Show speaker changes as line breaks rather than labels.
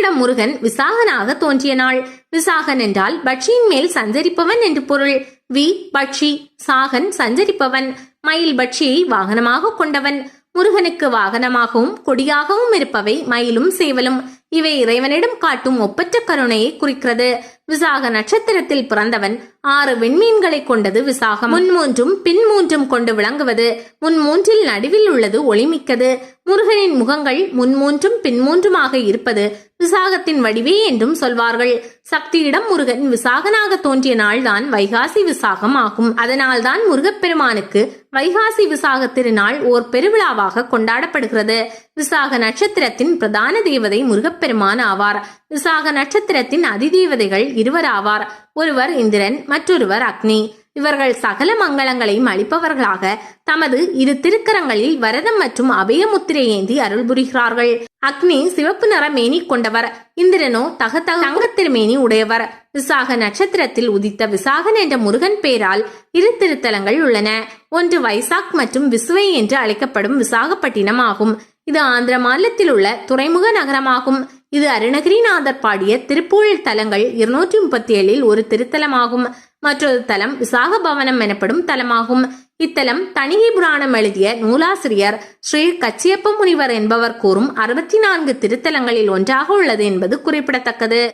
சக்தியிடம் முருகன் விசாகனாக தோன்றிய நாள். விசாகன் என்றால் பட்சியின் மேல் சஞ்சரிப்பவன் என்று பொருள். பட்சி, சாகன் சஞ்சரிப்பவன். மயில் பட்சியை வாகனமாக கொண்டவன். முருகனுக்கு வாகனமாகவும் கொடியாகவும் இருப்பவை மயிலும் சேவலும். இவை இறைவனிடம் காட்டும் ஒப்பற்ற கருணையை குறிக்கிறது. விசாக நட்சத்திரத்தில் பிறந்தவன் 6 விண்மீன்களை கொண்டது விசாகம். முன்மூன்றும் பின்மூன்றும் கொண்டு விளங்குவது. முன்மூன்றில் நடுவில் உள்ளது ஒளிமிக்கது. முருகனின் முகங்கள் முன்மூன்றும் பின்மூன்றுமாக இருப்பது விசாகத்தின் வடிவே என்றும் சொல்வார்கள். சக்தியிடம் முருகன் விசாகனாக தோன்றிய நாள்தான் வைகாசி விசாகம் ஆகும். அதனால்தான் முருகப்பெருமானுக்கு வைகாசி விசாக திருநாள் ஓர் பெருவிழாவாக கொண்டாடப்படுகிறது. விசாக நட்சத்திரத்தின் பிரதான தேவதை முருகப்பெருமான் ஆவார். விசாக நட்சத்திரத்தின் அதிதேவதைகள் 2 ஆவார். ஒருவர் இந்திரன், மற்றொருவர் அக்னி. இவர்கள் சகல மங்களங்களையும் அளிப்பவர்களாக தமது 2 திருக்கரங்களில் வரதம் மற்றும் அபயமுத்திரை ஏந்தி அருள் புரிகிறார்கள். அக்னி சிவப்பு நிற மேனி கொண்டவர். இந்திரனோ தங்க திருமேனி உடையவர். விசாக நட்சத்திரத்தில் உதித்த விசாகன் என்ற முருகன் பெயரால் 2 திருத்தலங்கள் உள்ளன. ஒன்று வைசாக் மற்றும் விசுவை என்று அழைக்கப்படும் விசாகப்பட்டினம் ஆகும். இது ஆந்திர மாநிலத்தில் உள்ள துறைமுக நகரமாகும். இது அருணகிரிநாதர் பாடிய திருப்புகழ் தலங்கள் 237 ஒரு திருத்தலமாகும். மற்றொரு தலம் விசாக பவனம் எனப்படும் தலமாகும். இத்தலம் தணிகை புராணம் எழுதிய நூலாசிரியர் ஸ்ரீ கச்சியப்ப முனிவர் என்பவர் கூறும் 64 திருத்தலங்களில் ஒன்றாக உள்ளது என்பது குறிப்பிடத்தக்கது.